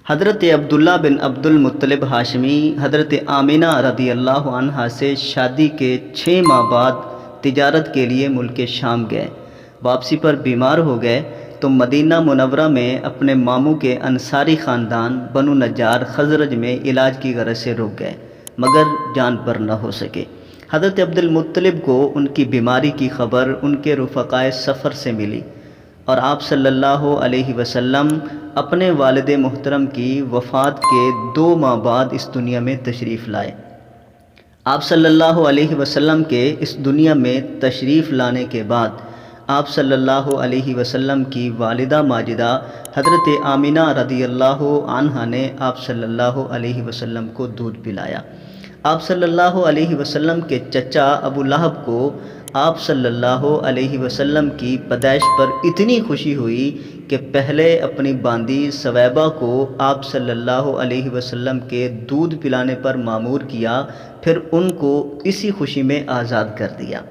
حضرت عبداللہ بن عبد المطلب ہاشمی حضرت آمینہ رضی اللہ عنہا سے شادی کے 6 ماہ بعد تجارت کے لیے ملک شام گئے۔ واپسی پر بیمار ہو گئے تو مدینہ منورہ میں اپنے ماموں کے انصاری خاندان بنو نجار خزرج میں علاج کی غرض سے رک گئے، مگر جان پر نہ ہو سکے۔ حضرت عبد المطلب کو ان کی بیماری کی خبر ان کے رفقائے سفر سے ملی اور آپ صلی اللہ علیہ وسلم اپنے والد محترم کی وفات کے 2 ماہ بعد اس دنیا میں تشریف لائے۔ آپ صلی اللہ علیہ وسلم کے اس دنیا میں تشریف لانے کے بعد آپ صلی اللہ علیہ وسلم کی والدہ ماجدہ حضرت آمینہ رضی اللہ عنہا نے آپ صلی اللہ علیہ وسلم کو دودھ پلایا۔ آپ صلی اللہ علیہ وسلم کے چچا ابو لہب کو آپ صلی اللہ علیہ وسلم کی پیدائش پر اتنی خوشی ہوئی کہ پہلے اپنی باندی ثویبہ کو آپ صلی اللہ علیہ وسلم کے دودھ پلانے پر مامور کیا، پھر ان کو اسی خوشی میں آزاد کر دیا۔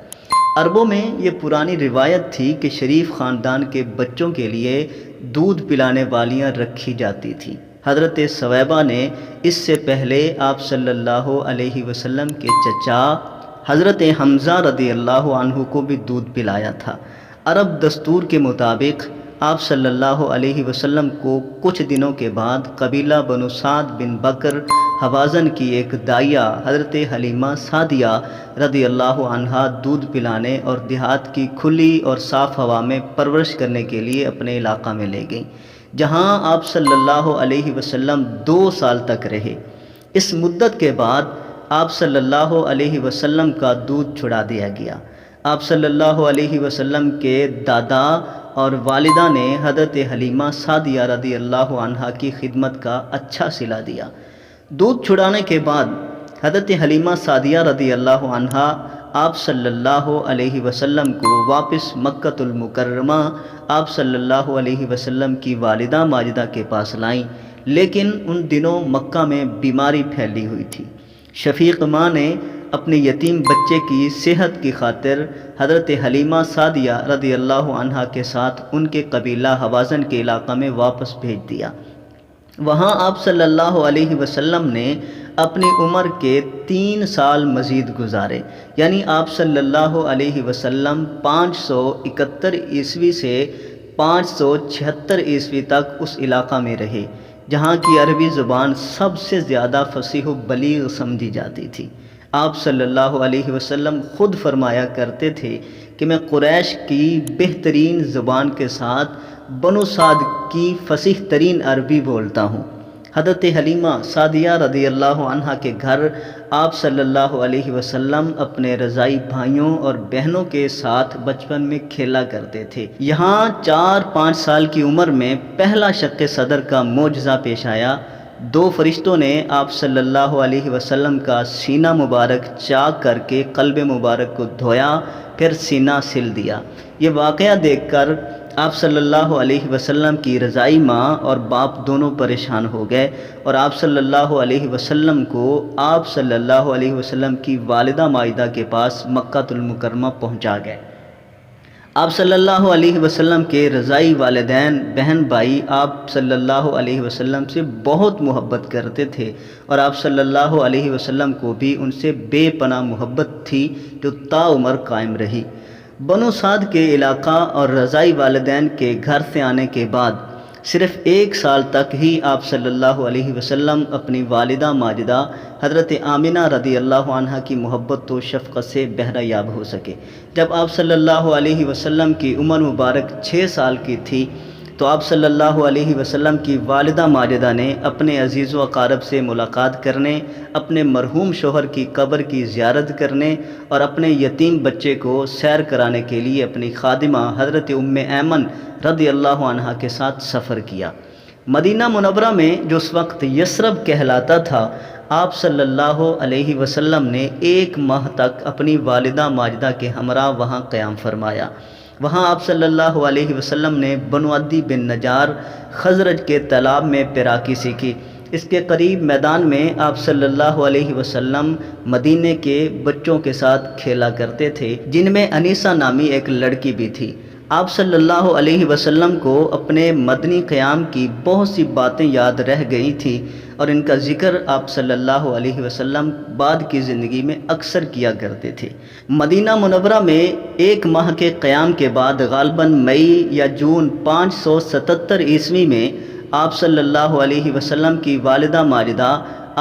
عربوں میں یہ پرانی روایت تھی کہ شریف خاندان کے بچوں کے لیے دودھ پلانے والیاں رکھی جاتی تھیں۔ حضرت ثویبہ نے اس سے پہلے آپ صلی اللہ علیہ وسلم کے چچا حضرت حمزہ رضی اللہ عنہ کو بھی دودھ پلایا تھا۔ عرب دستور کے مطابق آپ صلی اللہ علیہ وسلم کو کچھ دنوں کے بعد قبیلہ بنو سعد بن بکر حوازن کی ایک دائیہ حضرت حلیمہ سعدیہ رضی اللہ عنہا دودھ پلانے اور دیہات کی کھلی اور صاف ہوا میں پرورش کرنے کے لیے اپنے علاقہ میں لے گئیں، جہاں آپ صلی اللہ علیہ وسلم 2 سال تک رہے۔ اس مدت کے بعد آپ صلی اللہ علیہ وسلم کا دودھ چھڑا دیا گیا۔ آپ صلی اللہ علیہ وسلم کے دادا اور والدہ نے حضرت حلیمہ سعدیہ رضی اللہ عنہا کی خدمت کا اچھا صلہ دیا۔ دودھ چھڑانے کے بعد حضرت حلیمہ سعدیہ رضی اللہ عنہا آپ صلی اللہ علیہ وسلم کو واپس مکۃ المکرمہ آپ صلی اللہ علیہ وسلم کی والدہ ماجدہ کے پاس لائیں، لیکن ان دنوں مکہ میں بیماری پھیلی ہوئی تھی۔ شفیق ماں نے اپنے یتیم بچے کی صحت کی خاطر حضرت حلیمہ سعدیہ رضی اللہ عنہا کے ساتھ ان کے قبیلہ حوازن کے علاقہ میں واپس بھیج دیا۔ وہاں آپ صلی اللہ علیہ وسلم نے اپنی عمر کے 3 سال مزید گزارے، یعنی آپ صلی اللہ علیہ وسلم 571 عیسوی سے 576 عیسوی تک اس علاقہ میں رہے، جہاں کی عربی زبان سب سے زیادہ فصیح و بلیغ سمجھی جاتی تھی۔ آپ صلی اللہ علیہ وسلم خود فرمایا کرتے تھے کہ میں قریش کی بہترین زبان کے ساتھ بنو سعد کی فصیح ترین عربی بولتا ہوں۔ حضرت حلیمہ سعدیہ رضی اللہ عنہا کے گھر آپ صلی اللہ علیہ وسلم اپنے رضائی بھائیوں اور بہنوں کے ساتھ بچپن میں کھیلا کرتے تھے۔ یہاں 4-5 سال کی عمر میں پہلا شق صدر کا معجزہ پیش آیا۔ 2 فرشتوں نے آپ صلی اللہ علیہ وسلم کا سینہ مبارک چاک کر کے قلب مبارک کو دھویا، پھر سینہ سل دیا۔ یہ واقعہ دیکھ کر آپ صلی اللہ علیہ وسلم کی رضائی ماں اور باپ دونوں پریشان ہو گئے اور آپ صلی اللہ علیہ وسلم کو آپ صلی اللہ علیہ وسلم کی والدہ ماجدہ کے پاس مکۃ المکرمہ پہنچا گئے۔ آپ صلی اللہ علیہ وسلم کے رضائی والدین بہن بھائی آپ صلی اللہ علیہ وسلم سے بہت محبت کرتے تھے اور آپ صلی اللہ علیہ وسلم کو بھی ان سے بے پناہ محبت تھی جو تاعمر قائم رہی۔ بنو سعد کے علاقہ اور رضائی والدین کے گھر سے آنے کے بعد صرف 1 سال تک ہی آپ صلی اللہ علیہ وسلم اپنی والدہ ماجدہ حضرت آمینہ رضی اللہ عنہا کی محبت و شفقت سے بہرہ یاب ہو سکے۔ جب آپ صلی اللہ علیہ وسلم کی عمر مبارک 6 سال کی تھی تو آپ صلی اللہ علیہ وسلم کی والدہ ماجدہ نے اپنے عزیز و اقارب سے ملاقات کرنے، اپنے مرحوم شوہر کی قبر کی زیارت کرنے اور اپنے یتیم بچے کو سیر کرانے کے لیے اپنی خادمہ حضرت ام ایمن رضی اللہ عنہا کے ساتھ سفر کیا۔ مدینہ منورہ میں جو اس وقت یثرب کہلاتا تھا، آپ صلی اللہ علیہ وسلم نے 1 ماہ تک اپنی والدہ ماجدہ کے ہمراہ وہاں قیام فرمایا۔ وہاں آپ صلی اللہ علیہ وسلم نے بنو عدی بن نجار خزرج کے تالاب میں تیراکی سیکھی۔ اس کے قریب میدان میں آپ صلی اللہ علیہ وسلم مدینے کے بچوں کے ساتھ کھیلا کرتے تھے، جن میں انیسہ نامی ایک لڑکی بھی تھی۔ آپ صلی اللہ علیہ وسلم کو اپنے مدنی قیام کی بہت سی باتیں یاد رہ گئی تھیں اور ان کا ذکر آپ صلی اللہ علیہ وسلم بعد کی زندگی میں اکثر کیا کرتے تھے۔ مدینہ منورہ میں 1 ماہ کے قیام کے بعد غالباً مئی یا جون 577 عیسوی میں آپ صلی اللہ علیہ وسلم کی والدہ ماجدہ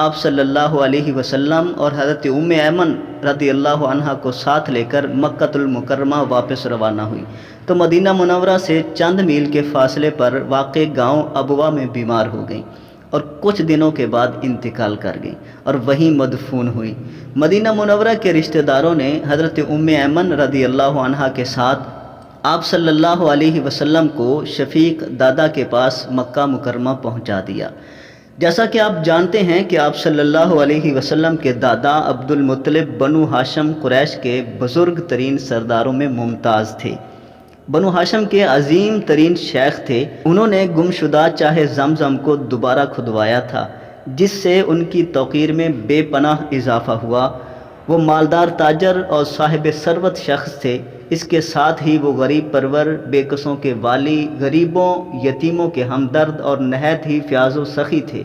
آپ صلی اللہ علیہ وسلم اور حضرت ام ایمن رضی اللہ عنہا کو ساتھ لے کر مکۃ المکرمہ واپس روانہ ہوئی تو مدینہ منورہ سے چند میل کے فاصلے پر واقع گاؤں ابوا میں بیمار ہو گئیں اور کچھ دنوں کے بعد انتقال کر گئیں اور وہیں مدفون ہوئی۔ مدینہ منورہ کے رشتہ داروں نے حضرت ام ایمن رضی اللہ عنہا کے ساتھ آپ صلی اللہ علیہ وسلم کو شفیق دادا کے پاس مکہ مکرمہ پہنچا دیا۔ جیسا کہ آپ جانتے ہیں کہ آپ صلی اللہ علیہ وسلم کے دادا عبد المطلب بنو ہاشم قریش کے بزرگ ترین سرداروں میں ممتاز تھے۔ بنو ہاشم کے عظیم ترین شیخ تھے۔ انہوں نے گمشدہ چاہے زمزم کو دوبارہ کھدوایا تھا، جس سے ان کی توقیر میں بے پناہ اضافہ ہوا۔ وہ مالدار تاجر اور صاحب ثروت شخص تھے۔ اس کے ساتھ ہی وہ غریب پرور، بے کسوں کے والی، غریبوں یتیموں کے ہمدرد اور نہایت ہی فیاض و سخی تھے۔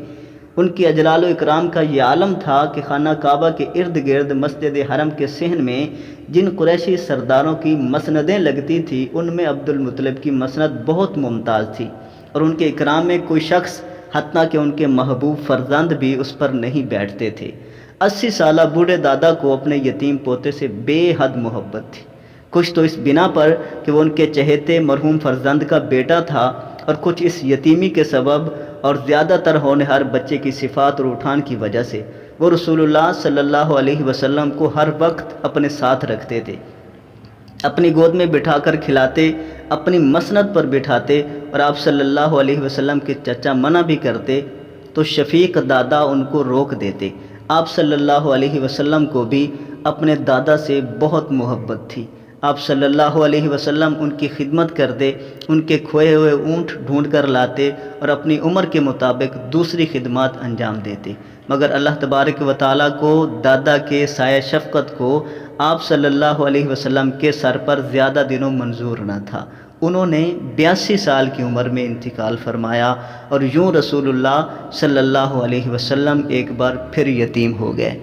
ان کی اجلال و اکرام کا یہ عالم تھا کہ خانہ کعبہ کے ارد گرد مسجد حرم کے صحن میں جن قریشی سرداروں کی مسندیں لگتی تھیں ان میں عبد المطلب کی مسند بہت ممتاز تھی، اور ان کے اکرام میں کوئی شخص حتیٰ کہ ان کے محبوب فرزند بھی اس پر نہیں بیٹھتے تھے۔ 80 سالہ بوڑھے دادا کو اپنے یتیم پوتے سے بے حد محبت تھی، کچھ تو اس بنا پر کہ وہ ان کے چہیتے مرحوم فرزند کا بیٹا تھا، اور کچھ اس یتیمی کے سبب اور زیادہ تر ہونہار بچے کی صفات اور اٹھان کی وجہ سے وہ رسول اللہ صلی اللہ علیہ وسلم کو ہر وقت اپنے ساتھ رکھتے تھے، اپنی گود میں بٹھا کر کھلاتے، اپنی مسند پر بٹھاتے، اور آپ صلی اللہ علیہ وسلم کے چچا منع بھی کرتے تو شفیق دادا ان کو روک دیتے۔ آپ صلی اللہ علیہ وسلم کو بھی اپنے دادا سے بہت محبت تھی۔ آپ صلی اللہ علیہ وسلم ان کی خدمت کرتے، ان کے کھوئے ہوئے اونٹ ڈھونڈ کر لاتے اور اپنی عمر کے مطابق دوسری خدمات انجام دیتے، مگر اللہ تبارک و تعالیٰ کو دادا کے سایہ شفقت کو آپ صلی اللہ علیہ وسلم کے سر پر زیادہ دنوں منظور نہ تھا۔ انہوں نے 82 سال کی عمر میں انتقال فرمایا، اور یوں رسول اللہ صلی اللہ علیہ وسلم ایک بار پھر یتیم ہو گئے۔